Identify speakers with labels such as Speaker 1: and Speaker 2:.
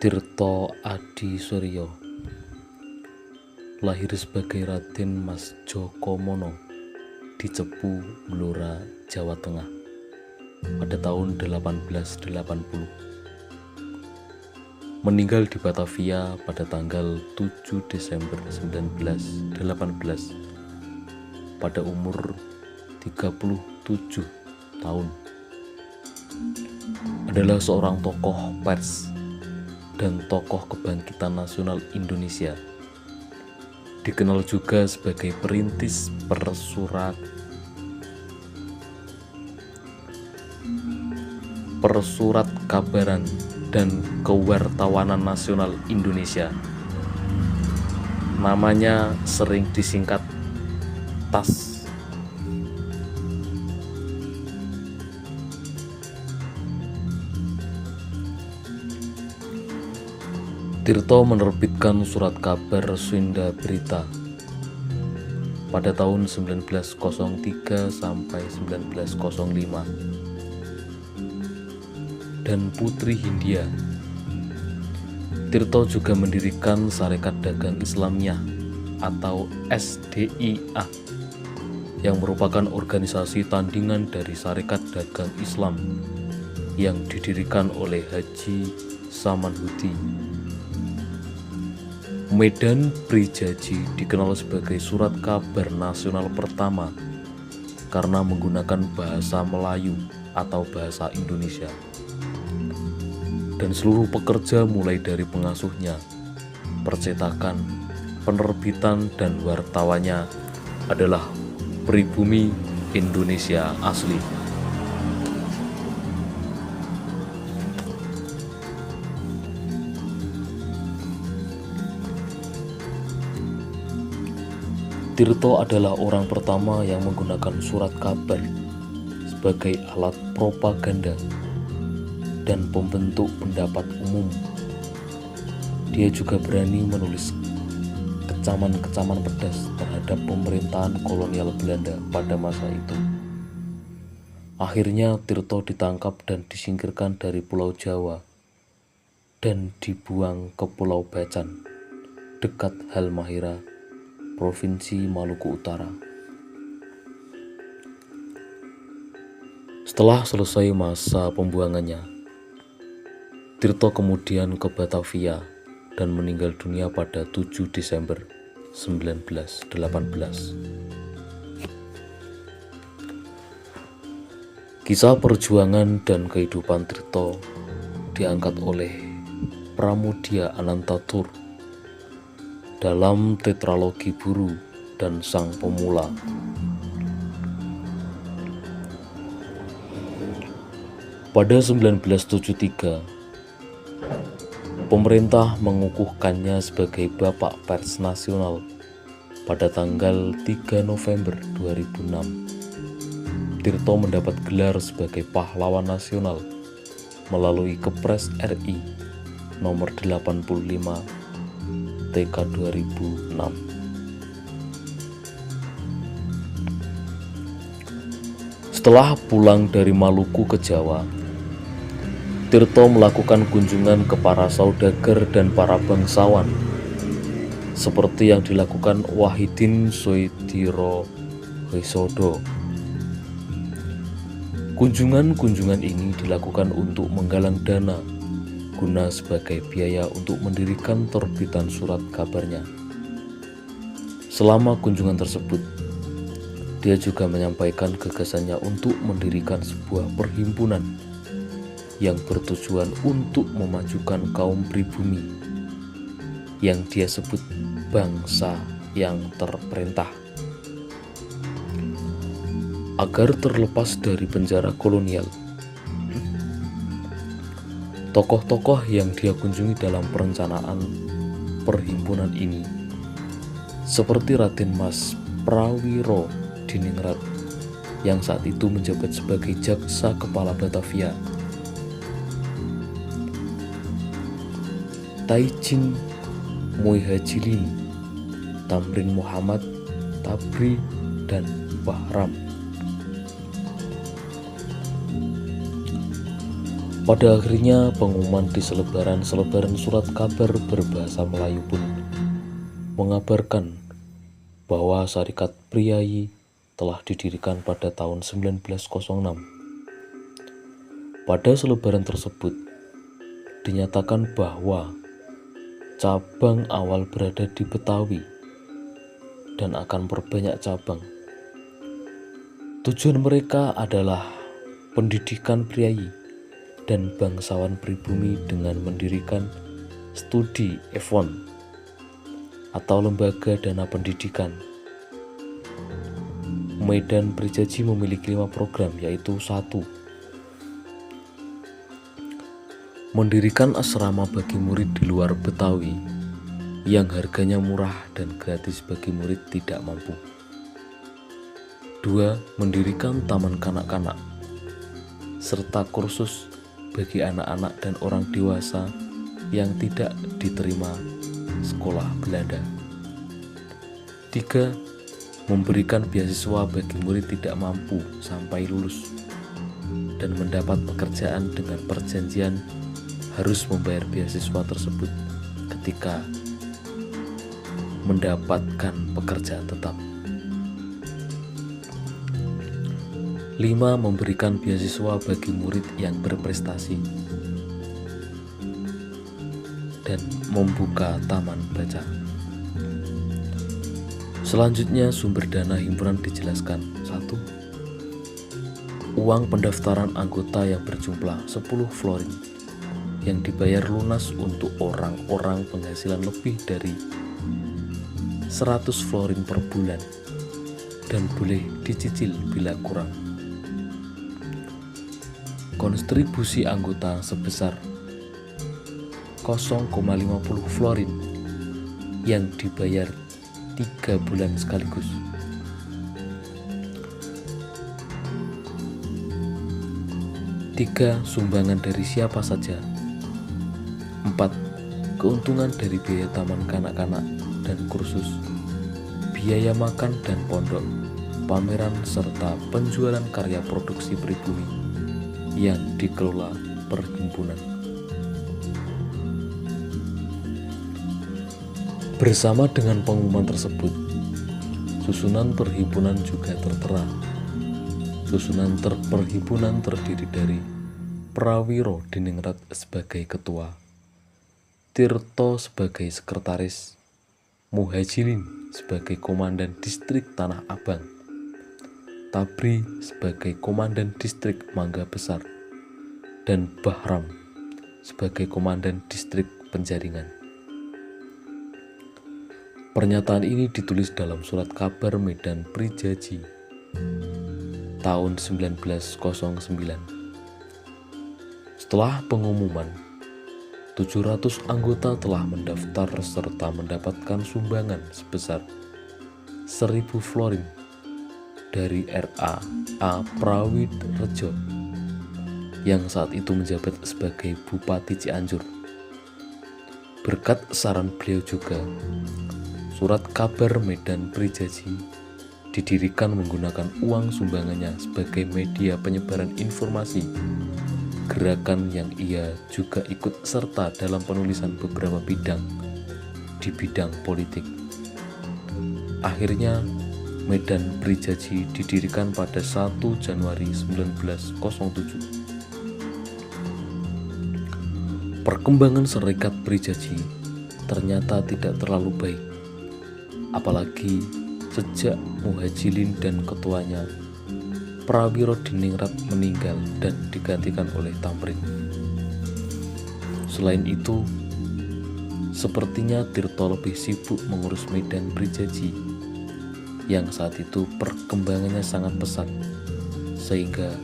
Speaker 1: Tirto Adi Suryo lahir sebagai Raden Mas Jokomono di Cepu, Blora, Jawa Tengah pada tahun 1880. Meninggal di Batavia pada tanggal 7 Desember 1918 pada umur 37 tahun. Adalah seorang tokoh pers dan tokoh kebangkitan nasional Indonesia. Dikenal juga sebagai perintis persurat kabaran dan kewartawanan nasional Indonesia. Namanya sering disingkat TAS. Tirto menerbitkan surat kabar Sunda Berita pada tahun 1903 sampai 1905 dan Putri Hindia. Tirto juga mendirikan Sarekat Dagang Islamiyah atau SDIA yang merupakan organisasi tandingan dari Sarekat Dagang Islam yang didirikan oleh Haji Samanhudi. Medan Prijaji dikenal sebagai surat kabar nasional pertama karena menggunakan bahasa Melayu atau bahasa Indonesia. Dan seluruh pekerja mulai dari pengasuhnya, percetakan, penerbitan, dan wartawannya adalah pribumi Indonesia asli. Tirto adalah orang pertama yang menggunakan surat kabar sebagai alat propaganda dan pembentuk pendapat umum. Dia juga berani menulis kecaman-kecaman pedas terhadap pemerintahan kolonial Belanda pada masa itu. Akhirnya Tirto ditangkap dan disingkirkan dari Pulau Jawa dan dibuang ke Pulau Bacan dekat Halmahera, Provinsi Maluku Utara. Setelah selesai masa pembuangannya, Tirto kemudian ke Batavia dan meninggal dunia pada 7 Desember 1918. Kisah perjuangan dan kehidupan Tirto diangkat oleh Pramudia Anantatur dalam Tetralogi Buru dan Sang Pemula. Pada 1973, pemerintah mengukuhkannya sebagai Bapak Pers Nasional pada tanggal 3 November 2006. Tirto mendapat gelar sebagai pahlawan nasional melalui Kepres RI nomor 85 TK 2006. Setelah pulang dari Maluku ke Jawa, Tirto melakukan kunjungan ke para saudagar dan para bangsawan seperti yang dilakukan Wahidin Soedirohoesodo. Kunjungan-kunjungan ini dilakukan untuk menggalang dana guna sebagai biaya untuk mendirikan terbitan surat kabarnya. Selama kunjungan tersebut, dia juga menyampaikan gagasannya untuk mendirikan sebuah perhimpunan yang bertujuan untuk memajukan kaum pribumi yang dia sebut bangsa yang terperintah, agar terlepas dari penjara kolonial. Tokoh-tokoh yang dia kunjungi dalam perencanaan perhimpunan ini seperti Raden Mas Prawiro Diningrat yang saat itu menjabat sebagai Jaksa Kepala Batavia, Taijin Muihajilin, Tamrin Muhammad Tabri, dan Bahram. Pada akhirnya pengumuman di selebaran surat kabar berbahasa Melayu pun mengabarkan bahwa Sarekat Priyayi telah didirikan pada tahun 1906. Pada selebaran tersebut dinyatakan bahwa cabang awal berada di Betawi dan akan berbanyak cabang. Tujuan mereka adalah pendidikan priyayi dan bangsawan pribumi dengan mendirikan studi F1 atau lembaga dana pendidikan. Medan Prijaji memiliki 5 program, yaitu 1. Mendirikan asrama bagi murid di luar Betawi yang harganya murah dan gratis bagi murid tidak mampu. 2. Mendirikan taman kanak-kanak serta kursus bagi anak-anak dan orang dewasa yang tidak diterima sekolah Belanda. 3. Memberikan beasiswa bagi murid tidak mampu sampai lulus dan mendapat pekerjaan dengan perjanjian harus membayar beasiswa tersebut ketika mendapatkan pekerjaan tetap. 5. Memberikan beasiswa bagi murid yang berprestasi dan membuka taman baca. Selanjutnya sumber dana himpunan dijelaskan. 1. Uang pendaftaran anggota yang berjumlah 10 florin yang dibayar lunas untuk orang-orang penghasilan lebih dari 100 florin per bulan dan boleh dicicil bila kurang. Kontribusi anggota sebesar 0,50 florin yang dibayar 3 bulan sekaligus. 3. Sumbangan dari siapa saja. 4. Keuntungan dari biaya taman kanak-kanak dan kursus, biaya makan dan pondok, pameran serta penjualan karya produksi pribumi yang dikelola perhimpunan. Bersama dengan pengumuman tersebut, susunan perhimpunan juga tertera. Susunan perhimpunan terdiri dari Prawiro Diningrat sebagai ketua, Tirto sebagai sekretaris, Muhajilin sebagai komandan distrik Tanah Abang, Tabri sebagai komandan distrik Mangga Besar, dan Bahram sebagai komandan distrik Penjaringan. Pernyataan ini ditulis dalam surat kabar Medan Prijaji tahun 1909. Setelah pengumuman, 700 anggota telah mendaftar serta mendapatkan sumbangan sebesar 1000 florin dari R.A. Prawidrejo yang saat itu menjabat sebagai Bupati Cianjur. Berkat saran beliau juga, surat kabar Medan Prijaji didirikan menggunakan uang sumbangannya sebagai media penyebaran informasi gerakan yang ia juga ikut serta dalam penulisan beberapa bidang di bidang politik. Akhirnya Medan Prijaji didirikan pada 1 Januari 1907. Perkembangan Sarekat Prijaji ternyata tidak terlalu baik, apalagi sejak Muhajilin dan ketuanya Prawiro Diningrat meninggal dan digantikan oleh Tamrin. Selain itu, sepertinya Tirto lebih sibuk mengurus Medan Prijaji yang saat itu perkembangannya sangat pesat, sehingga